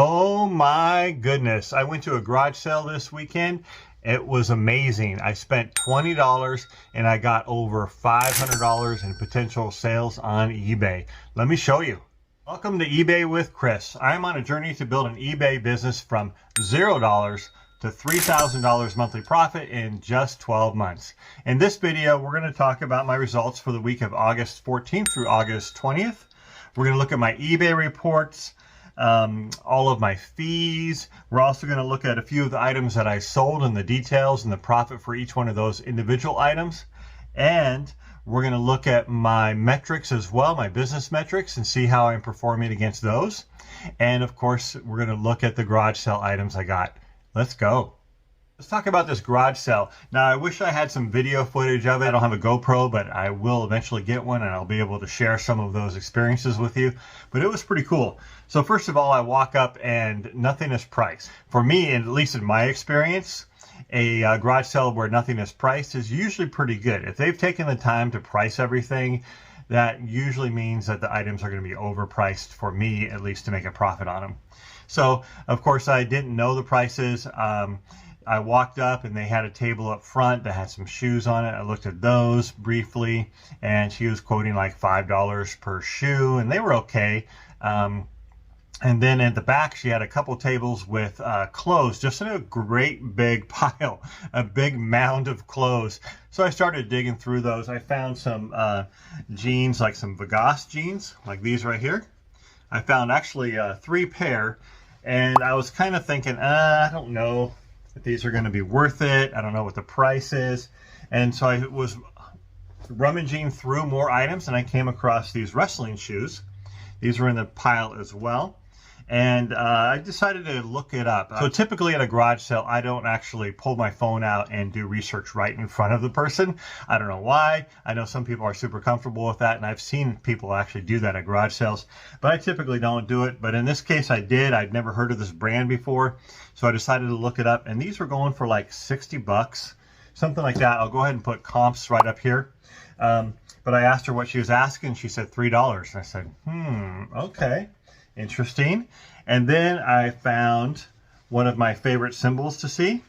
Oh my goodness. I went to a garage sale this weekend. It was amazing. I spent $20 and I got over $500 in potential sales on eBay. Let me show you. Welcome to eBay with Chris. I'm on a journey to build an eBay business from $0 to $3,000 monthly profit in just 12 months. In this video, we're going to talk about my results for the week of August 14th through August 20th. We're going to look at my eBay reports, all of my fees. We're also going to look at a few of the items that I sold and the details and the profit for each one of those individual items. And we're going to look at my metrics as well, my business metrics, and see how I'm performing against those. And of course, we're going to look at the garage sale items I got. Let's go. Let's talk about this garage sale. Now, I wish I had some video footage of it. I don't have a GoPro, but I will eventually get one and I'll be able to share some of those experiences with you. But it was pretty cool. So first of all, I walk up and nothing is priced. For me, at least in my experience, a garage sale where nothing is priced is usually pretty good. If they've taken the time to price everything, that usually means that the items are going to be overpriced for me, at least, to make a profit on them. So, of course, I didn't know the prices. I walked up and they had a table up front that had some shoes on it. I looked at those briefly and she was quoting like $5 per shoe and they were okay. And then at the back, she had a couple tables with clothes, just in a great big pile, a big mound of clothes. So I started digging through those. I found some jeans, like some Vegas jeans, like these right here. I found actually 3 pair, and I was kind of thinking, I don't know if these are going to be worth it. I don't know what the price is. And so I was rummaging through more items, and I came across these wrestling shoes. These were in the pile as well. And I decided to look it up. So typically at a garage sale, I don't actually pull my phone out and do research right in front of the person. I don't know why. I know some people are super comfortable with that, and I've seen people actually do that at garage sales, but I typically don't do it. But in this case, I did. I'd never heard of this brand before, so I decided to look it up, and these were going for like 60 bucks, something like that. I'll go ahead and put comps right up here. But I asked her what she was asking. She said $3. And I said, okay. Interesting. And then I found one of my favorite symbols to see.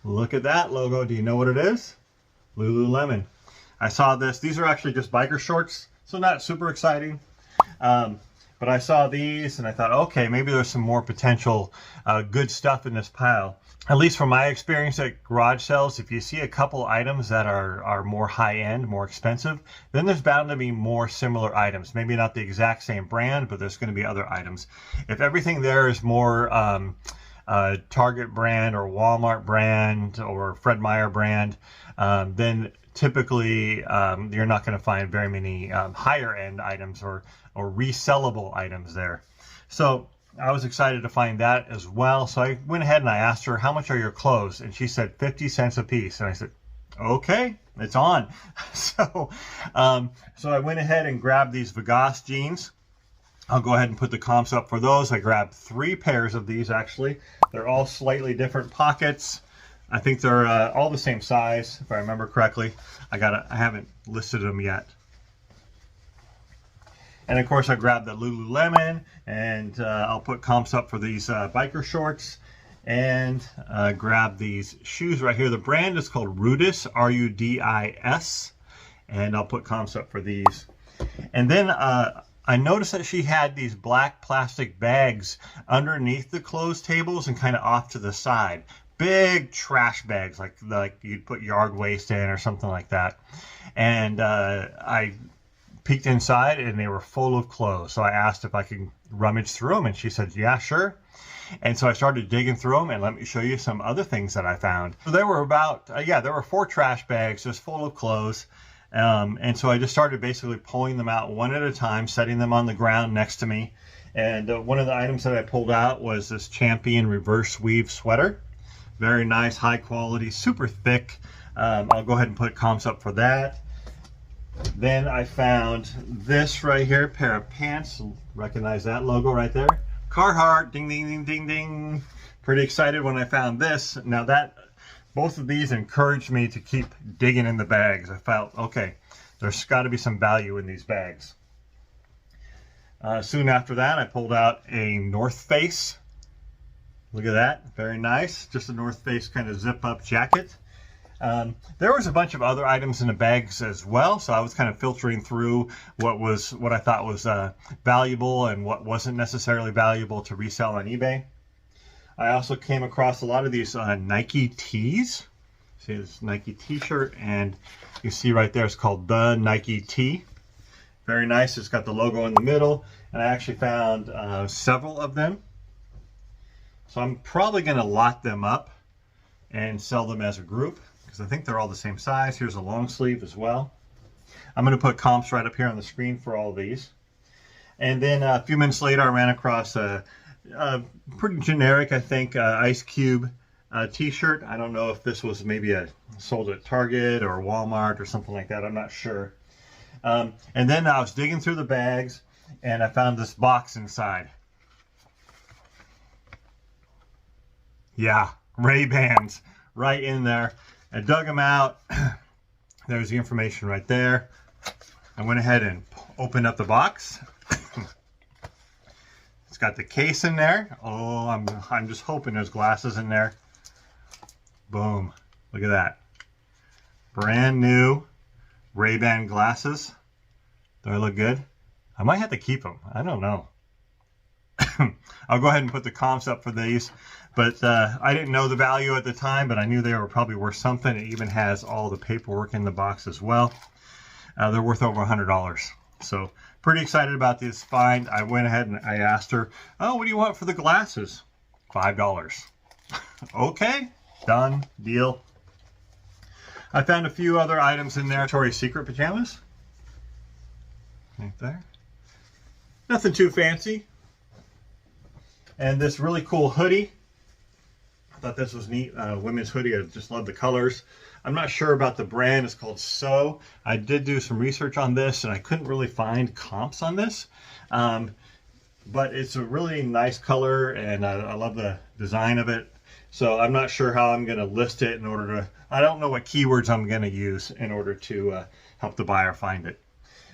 Look at that logo. Do you know what it is? Lululemon. I saw this. These are actually just biker shorts, so not super exciting. But I saw these and I thought, okay, maybe there's some more potential good stuff in this pile. At least from my experience at garage sales, if you see a couple items that are more high-end, more expensive, then there's bound to be more similar items. Maybe not the exact same brand, but there's going to be other items. If everything there is more Target brand or Walmart brand or Fred Meyer brand, then typically you're not going to find very many higher-end items or resellable items there. So I was excited to find that as well. So I went ahead and I asked her, how much are your clothes? And she said 50 cents a piece. And I said, okay, it's on. So I went ahead and grabbed these Vegas jeans. I'll go ahead and put the comps up for those. I grabbed 3 pairs of these actually. They're all slightly different pockets. I think they're all the same size, if I remember correctly. I haven't listed them yet. And of course I grabbed the Lululemon, and I'll put comps up for these biker shorts, and grab these shoes right here. The brand is called Rudis, R-U-D-I-S, and I'll put comps up for these. And then I noticed that she had these black plastic bags underneath the clothes tables and kind of off to the side. Big trash bags, like you'd put yard waste in or something like that. And I peeked inside and they were full of clothes. So I asked if I could rummage through them, and she said, yeah, sure. And so I started digging through them, and let me show you some other things that I found. So there were about, there were 4 trash bags just full of clothes. And so I just started basically pulling them out one at a time, setting them on the ground next to me. And one of the items that I pulled out was this Champion reverse weave sweater. Very nice, high quality, super thick. I'll go ahead and put comps up for that. Then I found this right here, pair of pants. Recognize that logo right there? Carhartt, ding, ding, ding, ding, ding. Pretty excited when I found this. Now both of these encouraged me to keep digging in the bags. I felt, okay, there's got to be some value in these bags. Soon after that, I pulled out a North Face. Look at that, very nice. Just a North Face kind of zip-up jacket. There was a bunch of other items in the bags as well, so I was kind of filtering through what I thought was valuable and what wasn't necessarily valuable to resell on eBay. I also came across a lot of these Nike tees. See this Nike t-shirt, and you see right there it's called the Nike tee. Very nice. It's got the logo in the middle, and I actually found several of them. So I'm probably going to lot them up and sell them as a group, because I think they're all the same size. Here's a long sleeve as well. I'm going to put comps right up here on the screen for all these. And then a few minutes later, I ran across a pretty generic, I think, Ice Cube t-shirt. I don't know if this was maybe sold at Target or Walmart or something like that. I'm not sure. And then I was digging through the bags, and I found this box inside. Yeah, Ray-Bans right in there. I dug them out. There's the information right there. I went ahead and opened up the box. It's got the case in there. Oh, I'm just hoping there's glasses in there. Boom. Look at that. Brand new Ray-Ban glasses. Do I look good? I might have to keep them. I don't know. I'll go ahead and put the comps up for these. But I didn't know the value at the time, but I knew they were probably worth something. It even has all the paperwork in the box as well. They're worth over $100. So pretty excited about this find. I went ahead and I asked her, oh, what do you want for the glasses? $5. Okay, done, deal. I found a few other items in there. Victoria's Secret pajamas. Right there. Nothing too fancy. And this really cool hoodie. I thought this was neat. Women's hoodie. I just love the colors. I'm not sure about the brand. It's called So. I did do some research on this, and I couldn't really find comps on this. But it's a really nice color, and I love the design of it. So I'm not sure how I'm going to list it in order to... I don't know what keywords I'm going to use in order to help the buyer find it.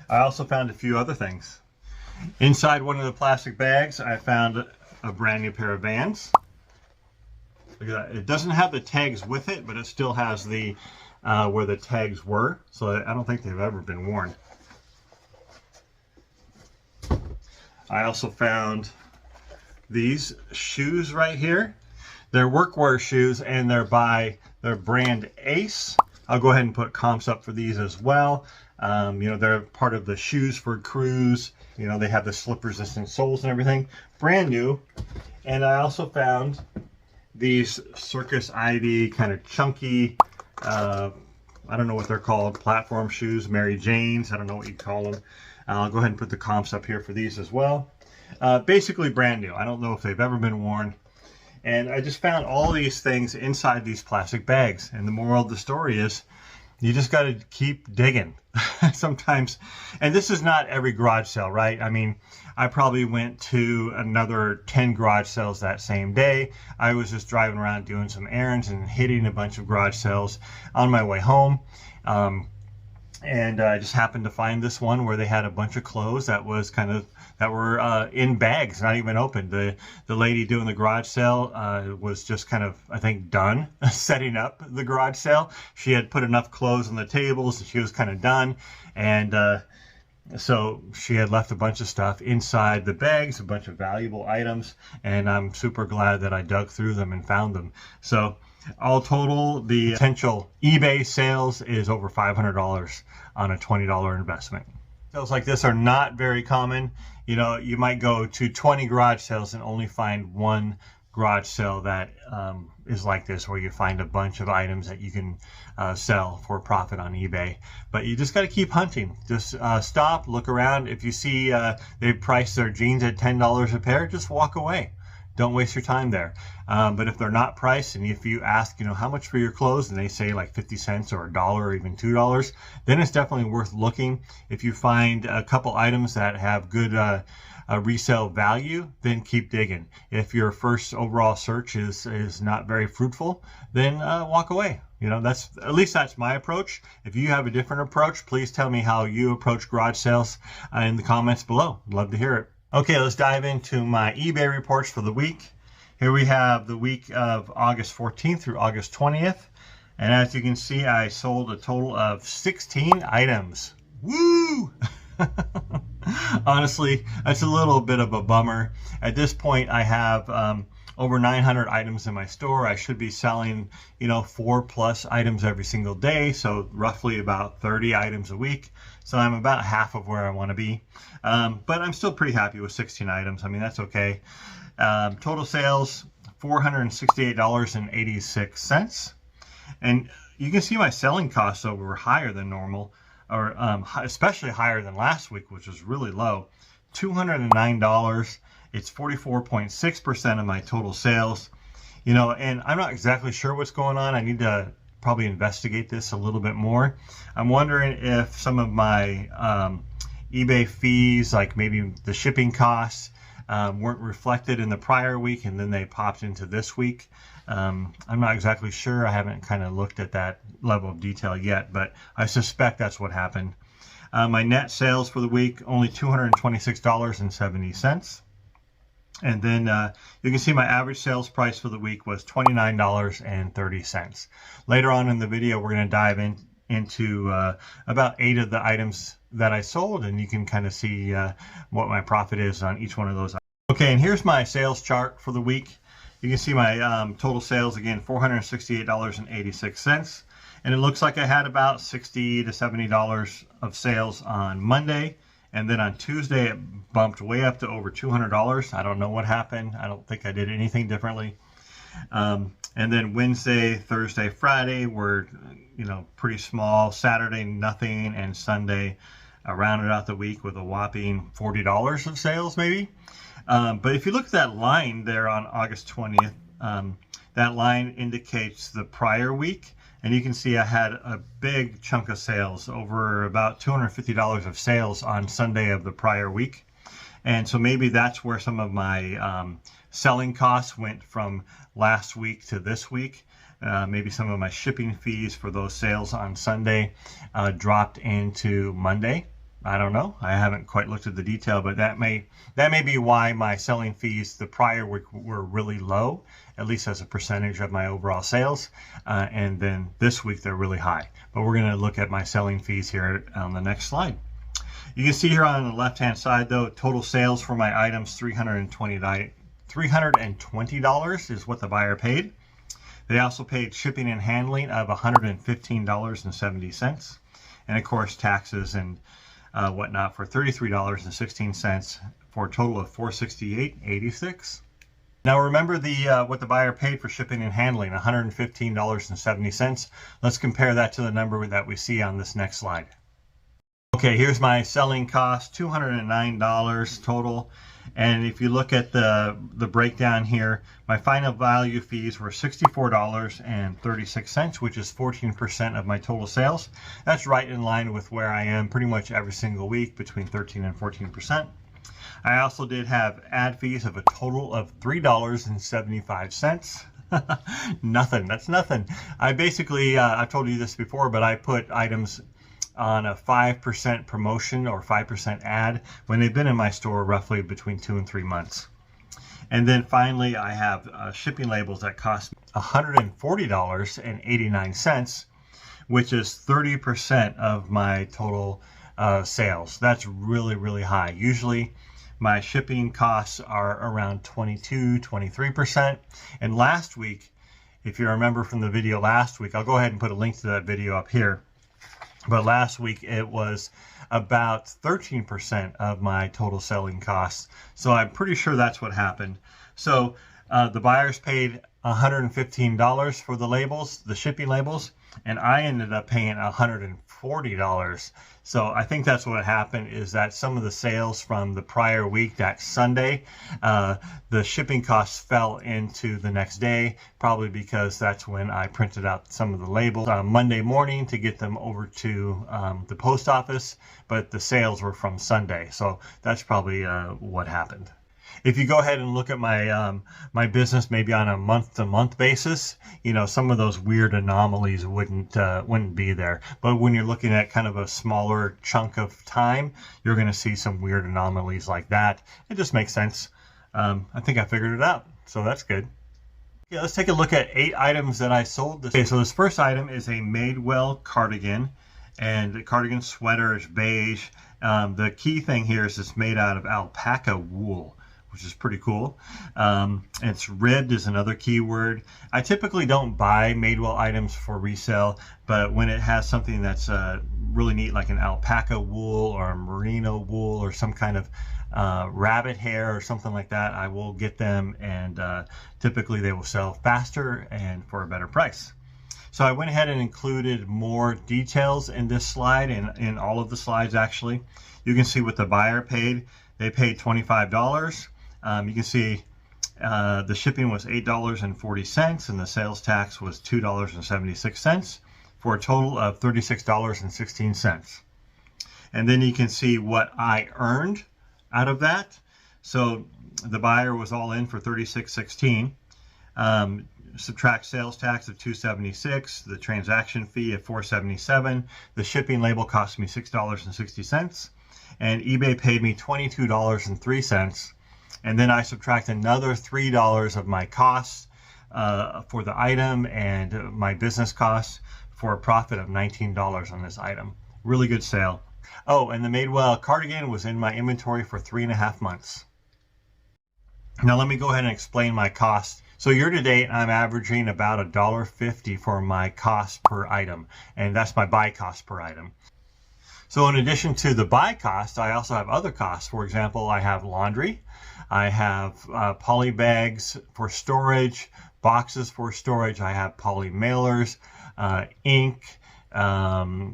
I also found a few other things. Inside one of the plastic bags, I found a brand new pair of Vans. Look at that. It doesn't have the tags with it, but it still has the where the tags were. So I don't think they've ever been worn. I also found these shoes right here. They're workwear shoes, and they're by their brand Ace. I'll go ahead and put comps up for these as well. You know, they're part of the Shoes for Cruise. You know, they have the slip-resistant soles and everything. Brand new. And I also found these Circus ID kind of chunky, I don't know what they're called, platform shoes, Mary Jane's, I don't know what you call them. I'll go ahead and put the comps up here for these as well. Basically brand new. I don't know if they've ever been worn. And I just found all these things inside these plastic bags. And the moral of the story is, you just got to keep digging sometimes. And this is not every garage sale, right? I mean, I probably went to another 10 garage sales that same day. I was just driving around doing some errands and hitting a bunch of garage sales on my way home. And I just happened to find this one where they had a bunch of clothes that was kind of that were in bags, not even opened. The lady doing the garage sale was just kind of, I think, done setting up the garage sale. She had put enough clothes on the tables and she was kind of done. And so she had left a bunch of stuff inside the bags, a bunch of valuable items. And I'm super glad that I dug through them and found them. So all total, the potential eBay sales is over $500 on a $20 investment. Sales like this are not very common. You know, you might go to 20 garage sales and only find one garage sale that is like this, where you find a bunch of items that you can sell for profit on eBay. But you just got to keep hunting. Just stop, look around. If you see they've priced their jeans at $10 a pair, just walk away. Don't waste your time there. But if they're not priced, and if you ask, you know, how much for your clothes, and they say like 50 cents or $1 or even $2, then it's definitely worth looking. If you find a couple items that have good resale value, then keep digging. If your first overall search is not very fruitful, then walk away. You know, at least that's my approach. If you have a different approach, please tell me how you approach garage sales in the comments below. I'd love to hear it. Okay, let's dive into my eBay reports for the week. Here we have the week of August 14th through August 20th. And as you can see, I sold a total of 16 items. Woo! Honestly, that's a little bit of a bummer. At this point, I have over 900 items in my store. I should be selling, 4+ items every single day, so roughly about 30 items a week. So I'm about half of where I want to be. But I'm still pretty happy with 16 items. I mean, that's okay. Total sales, $468.86. And you can see my selling costs were higher than normal, or especially higher than last week, which was really low. $209. It's 44.6% of my total sales. And I'm not exactly sure what's going on. I need to probably investigate this a little bit more. I'm wondering if some of my eBay fees, like maybe the shipping costs, weren't reflected in the prior week and then they popped into this week. I'm not exactly sure. I haven't kind of looked at that level of detail yet, but I suspect that's what happened. My net sales for the week, only $226.70. And then you can see my average sales price for the week was $29.30. Later on in the video, we're going to dive into about 8 of the items that I sold, and you can kind of see what my profit is on each one of those. Okay, and here's my sales chart for the week. You can see my total sales, again, $468.86. And it looks like I had about $60 to $70 of sales on Monday. And then on Tuesday, it bumped way up to over $200. I don't know what happened. I don't think I did anything differently. And then Wednesday, Thursday, Friday were, pretty small. Saturday, nothing. And Sunday, I rounded out the week with a whopping $40 of sales, maybe. But if you look at that line there on August 20th, that line indicates the prior week. And you can see I had a big chunk of sales, over about $250 of sales on Sunday of the prior week. And so maybe that's where some of my selling costs went from last week to this week. Maybe some of my shipping fees for those sales on Sunday dropped into Monday. I don't know. I haven't quite looked at the detail, but that may be why my selling fees the prior week were really low, at least as a percentage of my overall sales. And then this week they're really high. But we're going to look at my selling fees here on the next slide. You can see here on the left-hand side, though, total sales for my items, $320 is what the buyer paid. They also paid shipping and handling of $115.70. And of course, taxes and whatnot for $33.16 for a total of $468.86. Now remember what the buyer paid for shipping and handling, $115.70. Let's compare that to the number that we see on this next slide. Okay, here's my selling cost, $209 total. And if you look at the breakdown here, my final value fees were $64.36, which is 14% of my total sales. That's right in line with where I am pretty much every single week, between 13 and 14%. I also did have ad fees of a total of $3.75. Nothing. That's nothing. I basically, I've told you this before, but I put items on a 5% promotion or 5% ad when they've been in my store roughly between 2 and 3 months. And then finally, I have shipping labels that cost $140.89, which is 30% of my total sales. That's really, really high. Usually my shipping costs are around 22-23%. And last week, if you remember from the video last week, I'll go ahead and put a link to that video up here. But last week it was about 13% of my total selling costs. So I'm pretty sure that's what happened. So the buyers paid $115 for the labels, the shipping labels, and I ended up paying $140. So I think that's what happened, is that some of the sales from the prior week, that Sunday, the shipping costs fell into the next day, probably because that's when I printed out some of the labels on Monday morning to get them over to the post office, but the sales were from Sunday. So that's probably what happened. If you go ahead and look at my business maybe on a month-to-month basis, you know, some of those weird anomalies wouldn't be there. But when you're looking at kind of a smaller chunk of time, you're going to see some weird anomalies like that. It just makes sense. I think I figured it out, so that's good. Yeah, let's take a look at 8 items that I sold this. Okay, so this first item is a Madewell cardigan, and the cardigan sweater is beige. The key thing here is it's made out of alpaca wool, which is pretty cool. It's ribbed is another keyword. I typically don't buy Madewell items for resale, but when it has something that's really neat, like an alpaca wool or a merino wool or some kind of rabbit hair or something like that, I will get them, and typically they will sell faster and for a better price. So I went ahead and included more details in this slide, and in all of the slides actually. You can see what the buyer paid. They paid $25. You can see the shipping was $8.40 and the sales tax was $2.76 for a total of $36.16. And then you can see what I earned out of that. So the buyer was all in for $36.16. Subtract sales tax of $2.76, the transaction fee of $4.77, the shipping label cost me $6.60, and eBay paid me $22.03. And then I subtract another $3 of my costs for the item and my business costs for a profit of $19 on this item. Really good sale. Oh, and the Madewell cardigan was in my inventory for 3.5 months. Now let me go ahead and explain my cost. So year to date, I'm averaging about $1.50 for my cost per item, and that's my buy cost per item. So in addition to the buy cost, I also have other costs. For example, I have laundry, I have poly bags for storage, boxes for storage, I have poly mailers, ink,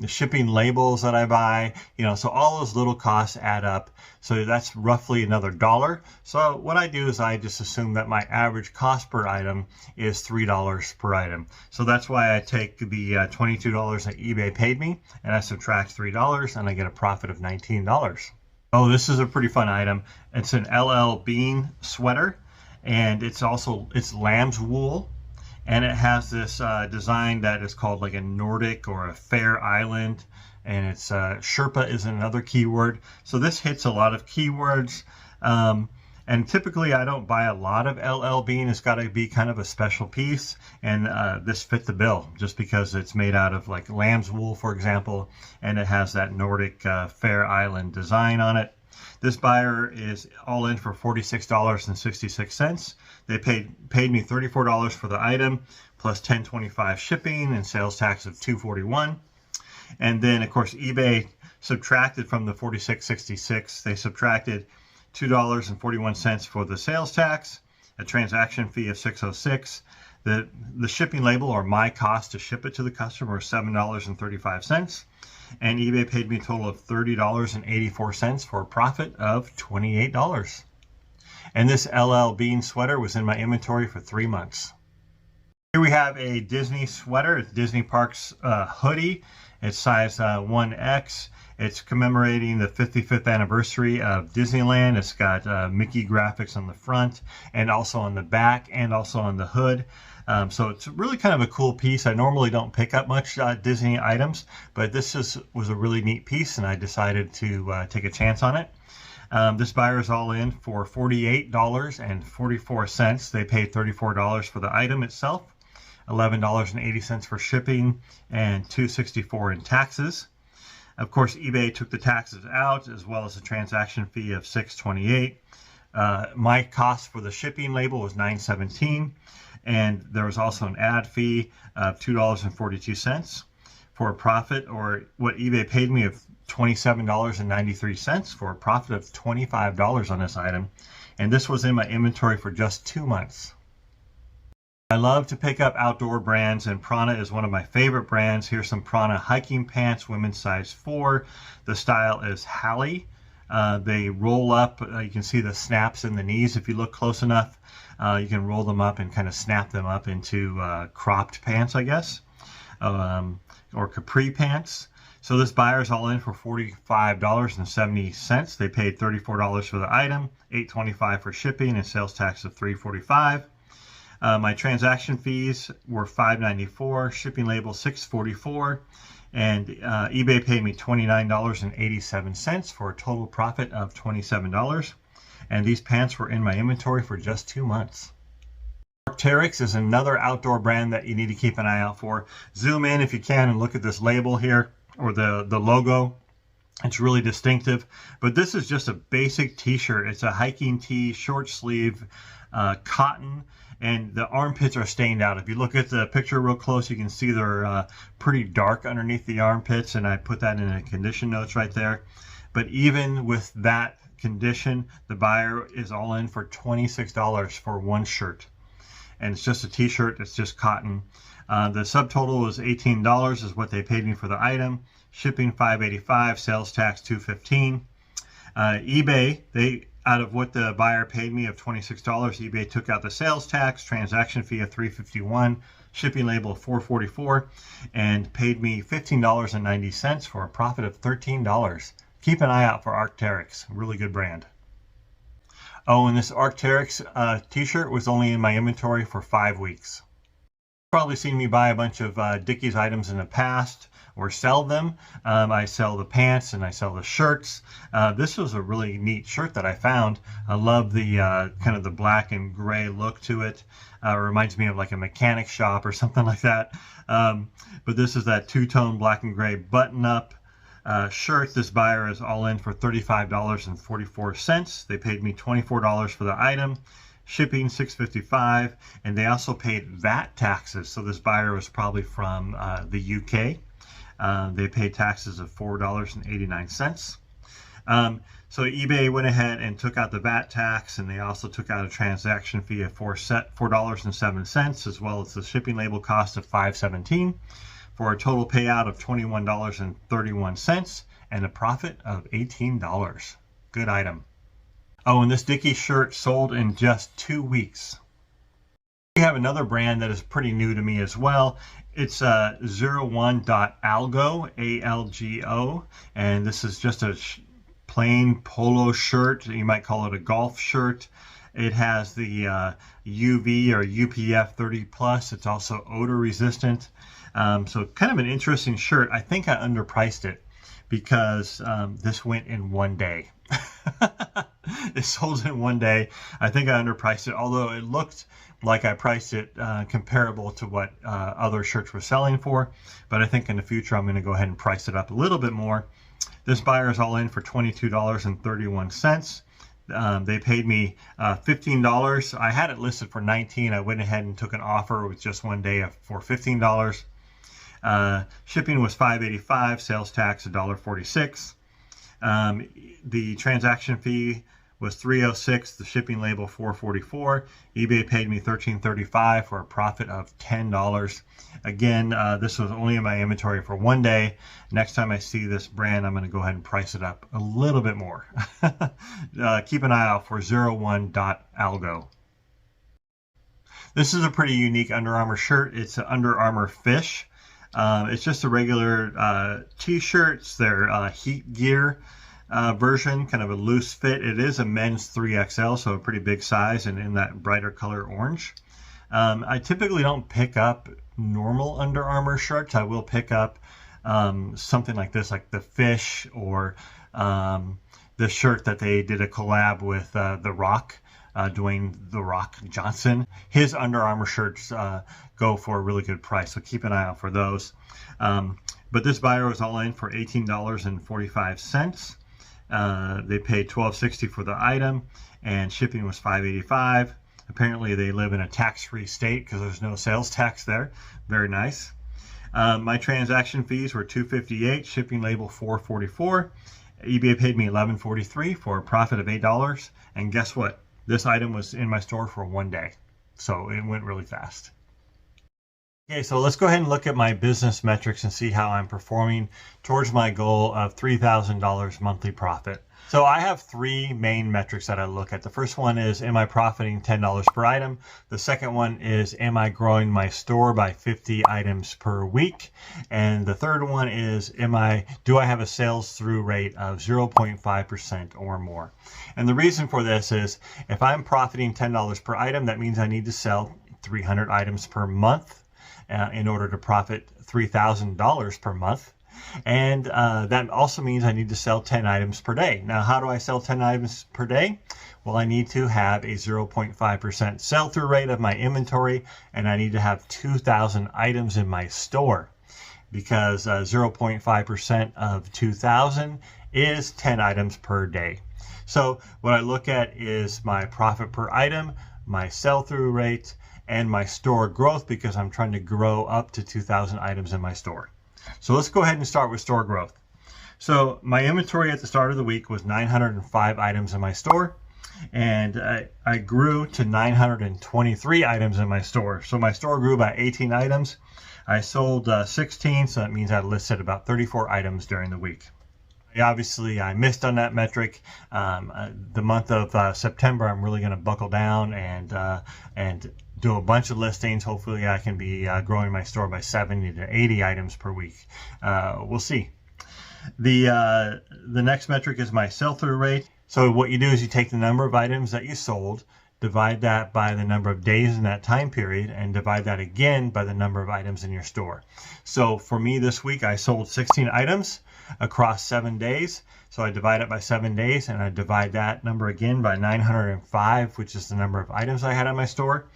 shipping labels that I buy, you know, so all those little costs add up. So that's roughly another $1. So what I do is I just assume that my average cost per item is $3 per item. So that's why I take the $22 that eBay paid me and I subtract $3 and I get a profit of $19. Oh, this is a pretty fun item. It's an LL Bean sweater, and it's lamb's wool. And it has this design that is called like a Nordic or a Fair Island, and it's Sherpa is another keyword. So this hits a lot of keywords, and typically I don't buy a lot of LL Bean. It's got to be kind of a special piece, and this fit the bill just because it's made out of like lamb's wool, for example, and it has that Nordic Fair Island design on it. This buyer is all in for $46.66. They paid me $34 for the item plus $10.25 shipping and sales tax of $2.41. And then of course eBay subtracted from the $46.66. They subtracted $2.41 for the sales tax, a transaction fee of $6.06. The shipping label, or my cost to ship it to the customer, is $7.35. And eBay paid me a total of $30.84 for a profit of $28. And this LL Bean sweater was in my inventory for 3 months. Here we have a Disney sweater. It's Disney Parks hoodie. It's size 1X. It's commemorating the 55th anniversary of Disneyland. It's got Mickey graphics on the front and also on the back and also on the hood. So it's really kind of a cool piece. I normally don't pick up much Disney items, but this was a really neat piece, and I decided to take a chance on it. This buyer is all in for $48.44. They paid $34 for the item itself, $11.80 for shipping, and $2.64 in taxes. Of course, eBay took the taxes out, as well as a transaction fee of $6.28. My cost for the shipping label was $9.17, and there was also an ad fee of $2.42 for a profit, or what eBay paid me, of $27.93 for a profit of $25 on this item. And this was in my inventory for just 2 months. I love to pick up outdoor brands, and Prana is one of my favorite brands. Here's some Prana hiking pants, women's size 4. The style is Hallie. They roll up. You can see the snaps in the knees if you look close enough. You can roll them up and kind of snap them up into cropped pants, I guess, or capri pants. So this buyer is all in for $45.70. They paid $34 for the item, $8.25 for shipping, and sales tax of $3.45. My transaction fees were $5.94, shipping label $6.44, and eBay paid me $29.87 for a total profit of $27. And these pants were in my inventory for just 2 months. Arc'teryx is another outdoor brand that you need to keep an eye out for. Zoom in if you can and look at this label here, or the logo. It's really distinctive, but this is just a basic t-shirt. It's a hiking tee, short sleeve, cotton, and the armpits are stained out. If you look at the picture real close, you can see they're pretty dark underneath the armpits, and I put that in the condition notes right there. But even with that condition, the buyer is all in for $26 for one shirt. And it's just a t-shirt, it's just cotton. The subtotal was $18 is what they paid me for the item. Shipping $5.85, sales tax $2.15. eBay, out of what the buyer paid me of $26, eBay took out the sales tax, transaction fee of $3.51, shipping label of $4.44, and paid me $15.90 for a profit of $13. Keep an eye out for Arc'teryx, really good brand. Oh, and this Arc'teryx t-shirt was only in my inventory for 5 weeks. You've probably seen me buy a bunch of Dickies items in the past or sell them. I sell the pants and I sell the shirts. This was a really neat shirt that I found. I love the kind of the black and gray look to it. It reminds me of like a mechanic shop or something like that. But this is that two-tone black and gray button-up shirt. This buyer is all in for $35.44. They paid me $24 for the item, shipping $6.55, and they also paid VAT taxes. So this buyer was probably from the UK. They paid taxes of $4.89. So eBay went ahead and took out the VAT tax, and they also took out a transaction fee of $4.07, as well as the shipping label cost of $5.17. For a total payout of $21.31 and a profit of $18. Good item. Oh, and this Dickies shirt sold in just 2 weeks. We have another brand that is pretty new to me as well. It's 01.algo, A-L-G-O, and this is just a plain polo shirt. You might call it a golf shirt. It has the UV or UPF 30+. It's also odor resistant. So kind of an interesting shirt. I think I underpriced it because this went in 1 day. It sold in 1 day. I think I underpriced it, although it looked like I priced it comparable to what other shirts were selling for. But I think in the future I'm going to go ahead and price it up a little bit more. This buyer is all in for $22.31. They paid me $15. I had it listed for $19. I went ahead and took an offer with just 1 day for $15. Shipping was $5.85, sales tax $1.46. The transaction fee was $3.06, the shipping label $4.44. eBay paid me $13.35 for a profit of $10. Again, this was only in my inventory for 1 day. Next time I see this brand, I'm going to go ahead and price it up a little bit more. Keep an eye out for 01.algo. This is a pretty unique Under Armour shirt. It's an Under Armour Fish. It's just a regular t-shirts. They're heat gear version, kind of a loose fit. It is a men's 3XL, so a pretty big size, and in that brighter color orange. I typically don't pick up normal Under Armour shirts. I will pick up something like this, like the Fish, or the shirt that they did a collab with The Rock. Dwayne The Rock Johnson. His Under Armour shirts go for a really good price, so keep an eye out for those. But this buyer was all in for $18.45. They paid $12.60 for the item, and shipping was $5.85. Apparently they live in a tax-free state because there's no sales tax there. Very nice. My transaction fees were $2.58, shipping label $4.44. eBay paid me $11.43 for a profit of $8. And guess what? This item was in my store for 1 day, so it went really fast. Okay, so let's go ahead and look at my business metrics and see how I'm performing towards my goal of $3,000 monthly profit. So I have three main metrics that I look at. The first one is, am I profiting $10 per item? The second one is, am I growing my store by 50 items per week? And the third one is, do I have a sales through rate of 0.5% or more? And the reason for this is, if I'm profiting $10 per item, that means I need to sell 300 items per month in order to profit $3,000 per month. And that also means I need to sell 10 items per day. Now, how do I sell 10 items per day? Well, I need to have a 0.5% sell-through rate of my inventory, and I need to have 2,000 items in my store, because 0.5% of 2,000 is 10 items per day. So what I look at is my profit per item, my sell-through rate, and my store growth, because I'm trying to grow up to 2,000 items in my store. So let's go ahead and start with store growth. So my inventory at the start of the week was 905 items in my store, and I grew to 923 items in my store. So my store grew by 18 items. I sold 16, so that means I listed about 34 items during the week. Obviously, I missed on that metric. The month of September, I'm really going to buckle down and do a bunch of listings. Hopefully, I can be growing my store by 70 to 80 items per week. We'll see. The next metric is my sell-through rate. So what you do is you take the number of items that you sold, divide that by the number of days in that time period, and divide that again by the number of items in your store. So for me this week, I sold 16 items across 7 days. So I divide it by 7 days, and I divide that number again by 905, which is the number of items I had in my store,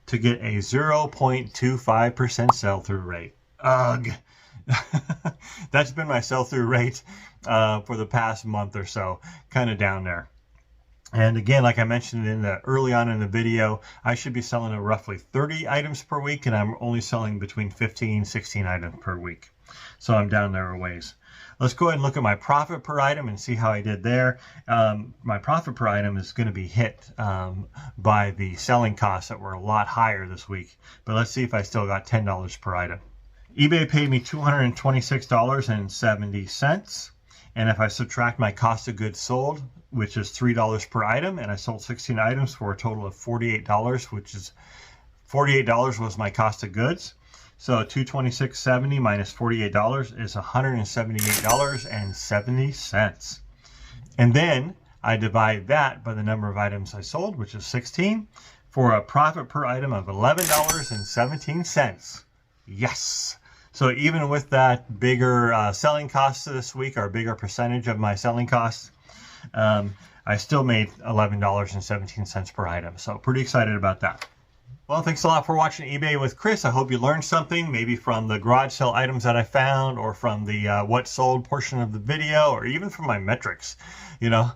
to get a 0.25% sell-through rate. Ugh. That's been my sell-through rate for the past month or so, kind of down there. And again, like I mentioned early on in the video, I should be selling roughly 30 items per week, and I'm only selling between 15 and 16 items per week. So I'm down there a ways. Let's go ahead and look at my profit per item and see how I did there. My profit per item is going to be hit by the selling costs that were a lot higher this week. But let's see if I still got $10 per item. eBay paid me $226.70. And if I subtract my cost of goods sold, which is $3 per item, and I sold 16 items for a total of $48, which is $48 was my cost of goods. So $226.70 minus $48 is $178.70. And then I divide that by the number of items I sold, which is 16, for a profit per item of $11.17. Yes. So even with that bigger selling costs this week, or a bigger percentage of my selling costs, I still made $11.17 per item. So pretty excited about that. Well, thanks a lot for watching eBay with Chris. I hope you learned something, maybe from the garage sale items that I found, or from the what sold portion of the video, or even from my metrics. I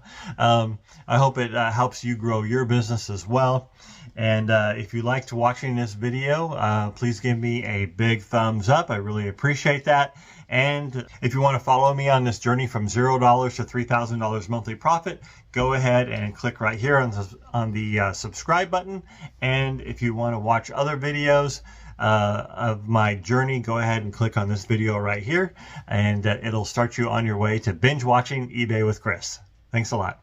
hope it helps you grow your business as well. And if you liked watching this video, please give me a big thumbs up. I really appreciate that. And if you want to follow me on this journey from $0 to $3,000 monthly profit, go ahead and click right here on the subscribe button. And if you want to watch other videos of my journey, go ahead and click on this video right here, and it'll start you on your way to binge watching eBay with Chris. Thanks a lot.